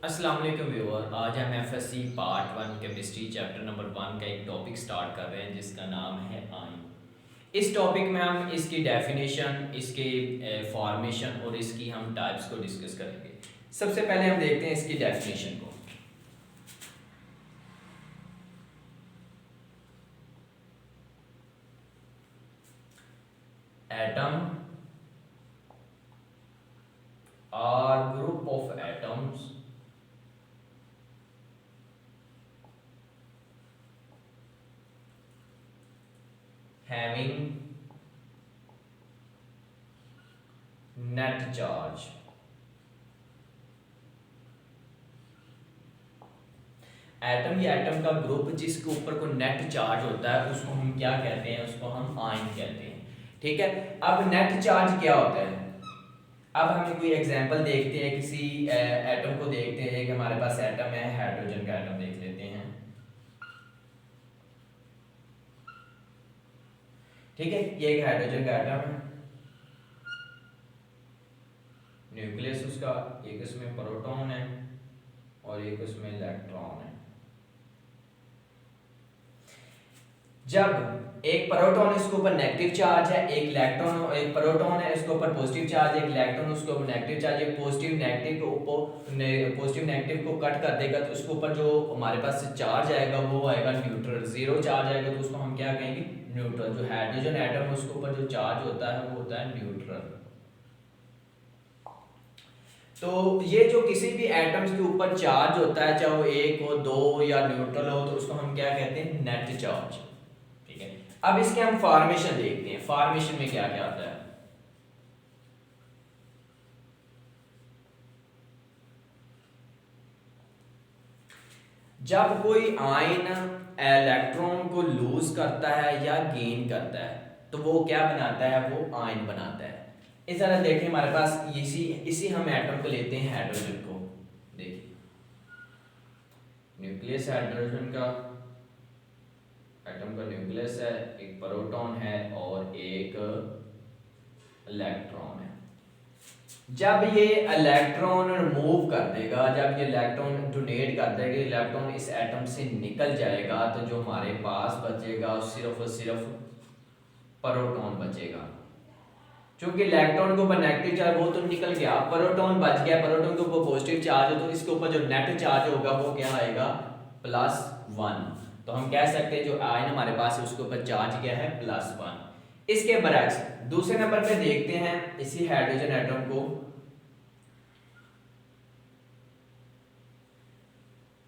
अस्सलाम वालेकुम व्यूअर। आज हम FSc part 1 chemistry chapter number 1 का एक टॉपिक स्टार्ट कर रहे हैं जिसका नाम है आयन। इस टॉपिक में हम इसकी डेफिनेशन, इसके फॉर्मेशन और इसकी हम टाइप्स को डिस्कस करेंगे। सबसे पहले हम देखते हैं इसकी डेफिनेशन को। Atom or group of atoms having net charge। Atom या एटम का ग्रुप जिसके ऊपर कोई नेट चार्ज होता है उसको हम क्या कहते हैं? उसको हम आयन कहते हैं। ठीक है, अब नेट चार्ज क्या होता है? अब हम कोई एग्जांपल देखते हैं, किसी एटम को देखते हैं कि हमारे पास एटम है, हाइड्रोजन का एटम देख लेते हैं। ठीक है, ये एक हाइड्रोजन का एटम है, न्यूक्लियस उसका, एक इसमें प्रोटॉन है और एक उसमें इलेक्ट्रॉन है। जब एक प्रोटॉन इसके ऊपर नेगेटिव चार्ज है, एक इलेक्ट्रॉन, एक प्रोटॉन है इसके ऊपर पॉजिटिव चार्ज है, एक इलेक्ट्रॉन उसके ऊपर नेगेटिव चार्ज है, पॉजिटिव नेगेटिव को कट कर देगा तो उसके ऊपर जो हमारे पास चार्ज आएगा वो आएगा न्यूट्रल। जीरो चार्ज आएगा तो उसको हम क्या कहेंगे? न्यूट्रल। जो हाइड्रोजन एटम है उसके ऊपर जो चार्ज होता है वो होता है न्यूट्रल। तो ये जो किसी भी एटम्स के ऊपर चार्ज होता है, चाहे वो एक हो, दो या न्यूट्रल हो, तो उसको हम क्या कहते हैं? Net charge. ठीक है, अब इसके हम फॉर्मेशन देखते हैं। फॉर्मेशन में क्या क्या आता है? जब कोई आयन इलेक्ट्रॉन को लूज करता है या गेन करता है तो वो क्या बनाता है? वो आयन बनाता है। इस तरह देखें, हमारे पास इसी इसी हम एटम को लेते हैं, हाइड्रोजन को। देखिए, न्यूक्लियस हाइड्रोजन का, एटम का न्यूक्लियस है, एक प्रोटॉन है और एक इलेक्ट्रॉन है। जब ये इलेक्ट्रॉन मूव कर देगा, जब ये इलेक्ट्रॉन डोनेट कर देगा, इलेक्ट्रॉन इस एटम से निकल जाएगा तो जो हमारे पास बचेगा सिर्फ और सिर्फ प्रोटॉन बचेगा। क्योंकि इलेक्ट्रॉन के ऊपर नेगेटिव चार्ज वो तो निकल गया, प्रोटॉन बच गया। प्रोटॉन के ऊपर पॉजिटिव चार्ज है तो इसके ऊपर जो नेट चार्ज होगा वो क्या आएगा? +1। तो हम कह सकते हैं जो आयन हमारे पास है उसके ऊपर चार्ज क्या है? +1। इसके बरक्स दूसरे नंबर पे देखते हैं इसी हाइड्रोजन एटम को।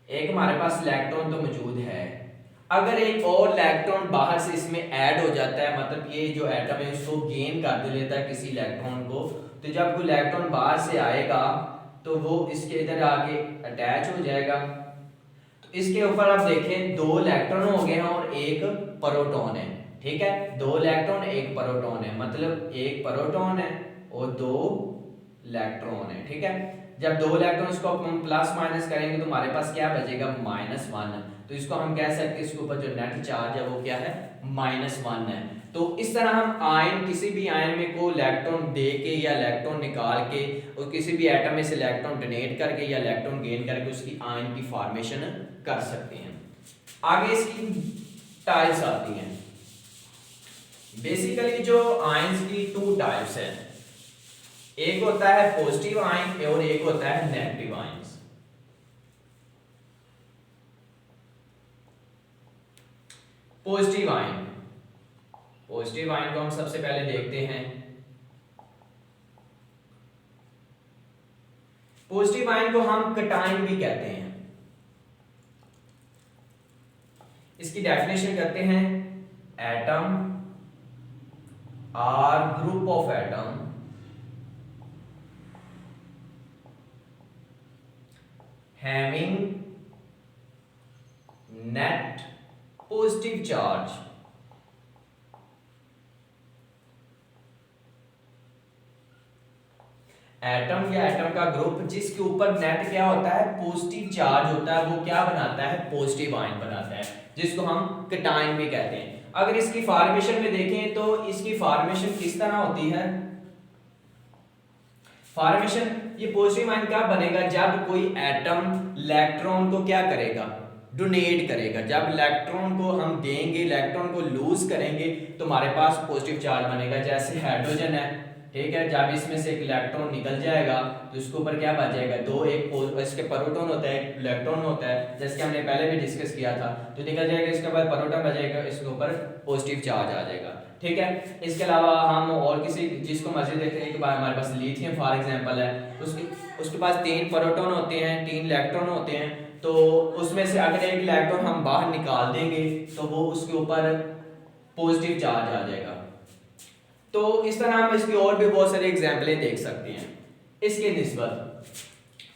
एक हमारे पास इलेक्ट्रॉन तो मौजूद है, अगर एक और इलेक्ट्रॉन बाहर से इसमें ऐड हो जाता है, मतलब ये जो एटम है उसको गेन कर लेता है किसी इलेक्ट्रॉन को, तो जब कोई इलेक्ट्रॉन बाहर से आएगा तो वो इसके इधर आके अटैच हो जाएगा। तो इसके ऊपर आप देखें, दो इलेक्ट्रॉन हो गए हैं और एक प्रोटॉन है। ठीक है, दो इलेक्ट्रॉन एक प्रोटॉन है, मतलब एक प्रोटॉन है और दो इलेक्ट्रॉन है। ठीक है, जब दो इलेक्ट्रॉन को हम प्लस माइनस करेंगे तो हमारे पास क्या बचेगा? -1। तो इसको हम कह सकते हैं इसके ऊपर जो नेट चार्ज है वो क्या है? -1 है। तो इस तरह हम आयन, किसी भी आयन में को इलेक्ट्रॉन दे के या इलेक्ट्रॉन निकाल के और किसी भी एटम में से इलेक्ट्रॉन डोनेट करके या इलेक्ट्रॉन गेन करके उसकी आयन की फॉर्मेशन कर सकते हैं। आगे इसकी टाइप्स आती हैं। बेसिकली जो आयंस की 2 टाइप्स हैं, एक होता है पॉजिटिव आयन और एक होता है negative ions. Positive ion, positive ion को हम सबसे पहले देखते हैं। पॉजिटिव आयन को हम कटायन भी कहते हैं। इसकी डेफिनेशन करते हैं, atom or group of atom having net positive charge atom या एटम का ग्रुप जिसके ऊपर नेट क्या होता है? पॉजिटिव चार्ज होता है, वो क्या बनाता है? पॉजिटिव आयन बनाता है, जिसको हम कटायन भी कहते हैं। अगर इसकी फॉर्मेशन में देखें तो इसकी फॉर्मेशन किस तरह होती है? फॉर्मेशन, ये पॉजिटिव आयन कब बनेगा, जब कोई एटम इलेक्ट्रॉन को क्या करेगा, डोनेट करेगा। जब इलेक्ट्रॉन को हम देंगे, इलेक्ट्रॉन को लूज करेंगे तो हमारे पास पॉजिटिव चार्ज बनेगा। जैसे हाइड्रोजन है, ठीक है, जब इसमें से एक इलेक्ट्रॉन निकल जाएगा तो इसके ऊपर क्या बचेगा, दो, एक इसके प्रोटॉन होता है, एक इलेक्ट्रॉन होता है, जैसे कि हमने पहले भी डिस्कस किया था। तो निकल जाएगा, इसके बाद प्रोटॉन बचेगा, इसके ऊपर पॉजिटिव चार्ज आ जाएगा, ठीक है। इसके अलावा हम और किसी जिसको मर्जी देखते हैं कि हमारे पास लिथियम फॉर एग्जांपल है, उसके पास 3 प्रोटॉन होते हैं, 3 इलेक्ट्रॉन होते हैं। तो उसमें से अगर एक इलेक्ट्रॉन हम बाहर निकाल देंगे तो वो उसके ऊपर पॉजिटिव चार्ज आ जाएगा। तो इस तरह हम इसकी और भी बहुत सारी एग्जांपलें देख सकते हैं इसके निस्बत।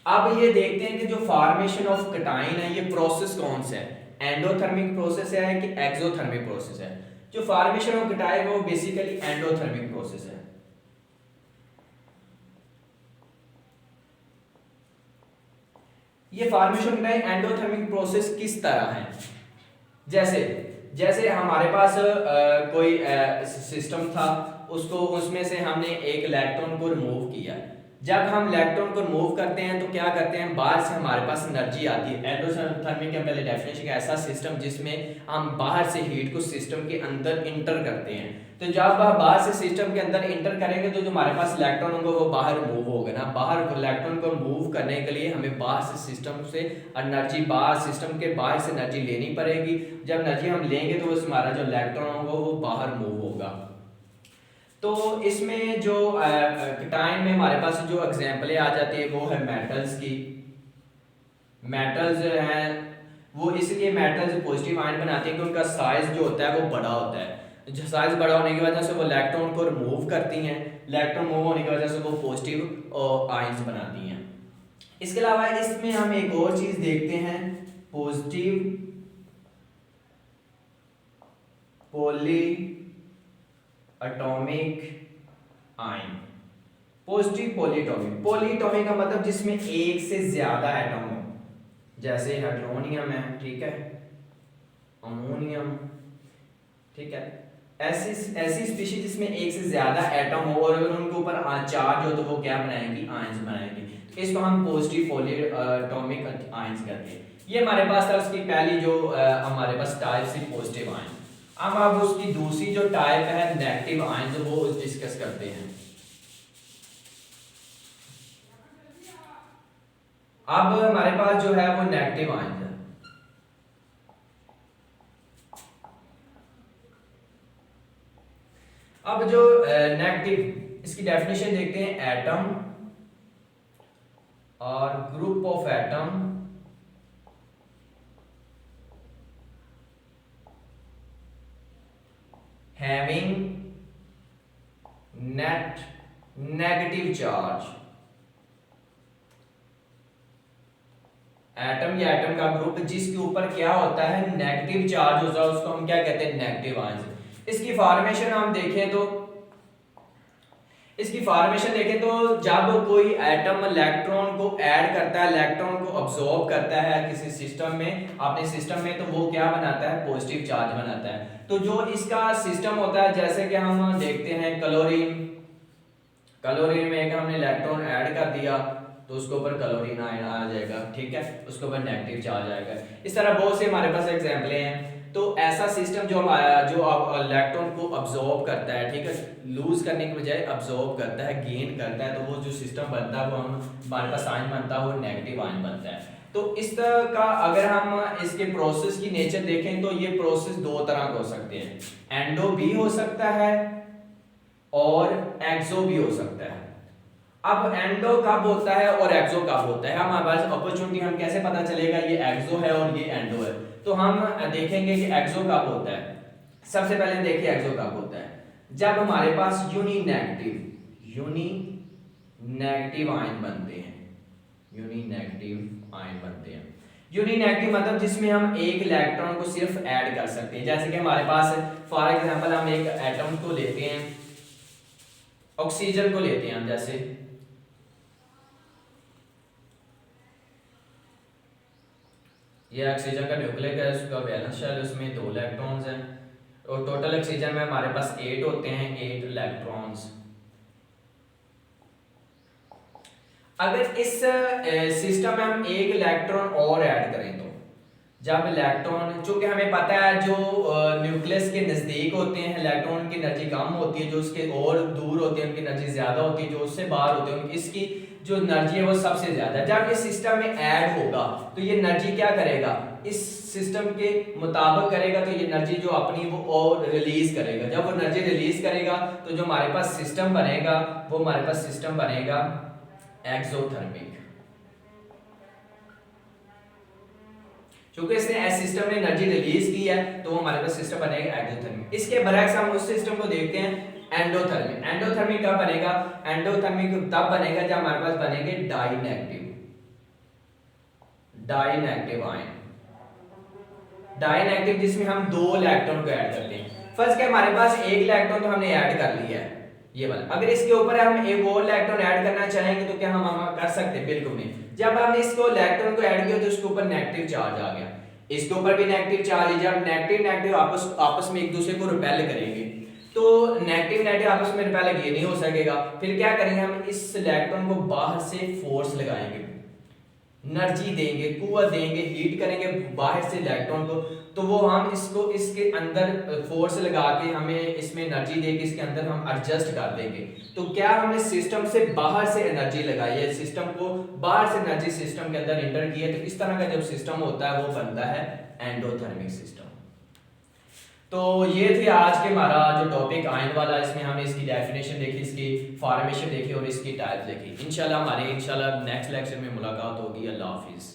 अब ये देखते हैं कि जो फॉर्मेशन ऑफ कैटायन है, ये प्रोसेस कौन सा है, एंडोथर्मिक प्रोसेस है कि एक्सोथर्मिक प्रोसेस है। जो फॉर्मेशन ऑफ कैटायन वो बेसिकली एंडोथर्मिक प्रोसेस है। ये फॉर्मेशन का एंडोथर्मिक प्रोसेस किस तरह है, जैसे हमारे पास कोई सिस्टम था, उसको उसमें से हमने एक इलेक्ट्रॉन को रिमूव किया। जब हम इलेक्ट्रॉन को रिमूव करते हैं तो क्या करते हैं, बाहर से हमारे पास एनर्जी आती है। एंडोथर्मिक का पहले डेफिनेशन, ऐसा सिस्टम जिसमें हम बाहर से हीट को सिस्टम के अंदर इंटर करते हैं। तो जब वह बाहर से सिस्टम के अंदर इंटर करेंगे तो जो हमारे पास इलेक्ट्रॉन होंगे वो बाहर मूव होगा ना। बाहर इलेक्ट्रॉन को मूव करने के लिए हमें बाहर से सिस्टम से एनर्जी, बाहर सिस्टम के बाहर से एनर्जी लेनी पड़ेगी। जब एनर्जी हम लेंगे तो हमारा जो इलेक्ट्रॉन होगा वो बाहर मूव होगा। तो इसमें जो कैटायन में हमारे पास जो एग्जांपलें आ जाती है वो है मेटल्स की। मेटल्स हैं वो इसलिए मेटल्स पॉजिटिव आयन बनाते हैं कि उनका साइज जो होता है वो बड़ा होता है। जो साइज बड़ा होने की वजह से वो इलेक्ट्रॉन को रिमूव करती हैं, इलेक्ट्रॉन मूव होने की वजह से वो पॉजिटिव आयंस बनाती हैं। इसके अलावा इसमें हम एक और चीज देखते हैं, positive poly atomic ion. Positive polyatomic, polyatomic का मतलब जिसमें एक से ज्यादा एटम हो, जैसे हाइड्रोनियम है, ठीक है, अमोनियम, ठीक है, ऐसी स्पीशीज जिसमें एक से ज्यादा एटम हो और अगर उनके ऊपर चार्ज हो तो वो क्या बनाएंगी, आयंस बनाएंगी। तो इसको हम पॉजिटिव पॉलीएटॉमिक आयंस कहते हैं। ये हमारे पास था उसकी पहली जो हमारे पास टाइप थी पॉजिटिव आयन। अब उसकी दूसरी जो टाइप है नेगेटिव आयन, तो वो डिस्कस करते हैं। अब हमारे पास जो है वो नेगेटिव आयन है। अब जो नेगेटिव, इसकी डेफिनेशन देखते हैं, एटम और group of atom having net negative charge। Atom या एटम का ग्रुप जिसके ऊपर क्या होता है, नेगेटिव चार्ज होता है, उसको हम क्या कहते हैं, नेगेटिव आयंस। इसकी फॉर्मेशन हम देखें तो जब कोई एटम इलेक्ट्रॉन को ऐड करता है, इलेक्ट्रॉन को अब्सॉर्ब करता है किसी सिस्टम में, अपने सिस्टम में, तो वो क्या बनाता है, पॉजिटिव चार्ज बनाता है। तो जो इसका सिस्टम होता है, जैसे कि हम देखते हैं क्लोरीन में एक हमने इलेक्ट्रॉन ऐड कर दिया तो उसके ऊपर क्लोरीन आयन आ जाएगा, ठीक है, उसके ऊपर नेगेटिव चार्ज आएगा। इस तरह बहुत से हमारे पास एग्जांपलें हैं। तो ऐसा सिस्टम जो इलेक्ट्रॉन को अब्सॉर्ब करता है, ठीक है, लूज करने के बजाय अब्सॉर्ब करता है, गेन करता है, तो वो जो सिस्टम बनता है वो हमारे पास आयन बनता है, वो नेगेटिव आयन बनता है। तो इस तरह का अगर हम इसके प्रोसेस की नेचर देखें तो ये प्रोसेस दो तरह के हो सकते हैं, एंडो भी हो सकता है और एक्सो भी हो सकता है। अब एंडो कब होता है और एक्सो कब होता है, हमारे पास अपॉर्चुनिटी, हम कैसे पता चलेगा ये एक्सो है और ये एंडो है। तो हम देखेंगे कि एक्सो कब होता है। सबसे पहले देखिए एक्सो कब होता है, जब हमारे पास यूनी नेगेटिव आयन बनते हैं। यूनी नेगेटिव मतलब जिसमें हम एक इलेक्ट्रॉन को सिर्फ ऐड कर सकते हैं। जैसे कि हमारे पास फॉर एग्जांपल हम एक एटम को लेते हैं, ऑक्सीजन को लेते हैं हम, जैसे ये ऑक्सीजन का न्यूक्लियस है, उसका वैलेंस शेल, उसमें 2 इलेक्ट्रॉन्स हैं और टोटल ऑक्सीजन में हमारे पास 8 होते हैं, 8 इलेक्ट्रॉन्स। अगर इस सिस्टम में हम एक इलेक्ट्रॉन और ऐड करें तो जब इलेक्ट्रॉन, चूंकि हमें पता है जो न्यूक्लियस के नज़दीक होते हैं इलेक्ट्रॉन की एनर्जी कम होती है, जो उसके और दूर होते हैं उनकी एनर्जी ज़्यादा होती है, जो उससे बाहर होते हैं इसकी जो एनर्जी है वो सबसे ज़्यादा है। जब ये सिस्टम में ऐड होगा तो ये एनर्जी क्या करेगा, इस सिस्टम के मुताबिक करेगा, तो ये एनर्जी जो अपनी वो और रिलीज करेगा। जब वो एनर्जी रिलीज करेगा तो जो हमारे पास सिस्टम बनेगा वो हमारे पास सिस्टम बनेगा एक्सोथर्मिक। क्योंकि इसने सिस्टम ने एनर्जी रिलीज की है तो वो हमारे पास सिस्टम बनेगा एक्सोथर्मिक। इसके बरक्स हम उस सिस्टम को देखते हैं एंडोथर्मिक। एंडोथर्मिक कब बनेगा, एंडोथर्मिक तब बनेगा जब हमारे पास बनेंगे डाइनेगेटिव आयन, डाइनेगेटिव जिसमें हम दो इलेक्ट्रॉन को ऐड करते हैं। फर्स्ट के हमारे पास एक इलेक्ट्रॉन तो हमने ऐड कर लिया है ये वाला, अगर इसके ऊपर हम एक और इलेक्ट्रॉन ऐड करना चाहेंगे तो क्या हम कर सकते हैं, बिल्कुल नहीं। जब हमने इसको इलेक्ट्रॉन को ऐड किया तो उसके ऊपर नेगेटिव चार्ज आ गया, इसके ऊपर भी नेगेटिव चार्ज है। जब नेगेटिव आपस में एक दूसरे को रिपेल करेंगे तो नेगेटिव आपस में रिपेल ये नहीं हो सकेगा। फिर क्या करेंगे, हम इस इलेक्ट्रॉन को बाहर से फोर्स लगाएंगे, एनर्जी देंगे, कुव्वत देंगे, हीट करेंगे बाहर से इलेक्ट्रॉन को, तो वो हम इसको इसके अंदर फोर्स लगा के हमें इसमें एनर्जी देके इसके अंदर हम एडजस्ट कर देंगे। तो क्या हमने सिस्टम से बाहर से एनर्जी लगाई है, सिस्टम को बाहर से एनर्जी सिस्टम के अंदर इंटर की है। तो इस तरह का जब सिस्टम होता है वो बनता है एंडोथर्मिक सिस्टम। तो ये थे आज के हमारा जो टॉपिक आयन वाला, इसमें हमने इसकी डेफिनेशन देखी, इसकी फॉर्मेशन देखी और इसकी टाइप देखी। इंशाल्लाह नेक्स्ट लेक्चर में मुलाकात होगी। अल्लाह हाफिज़।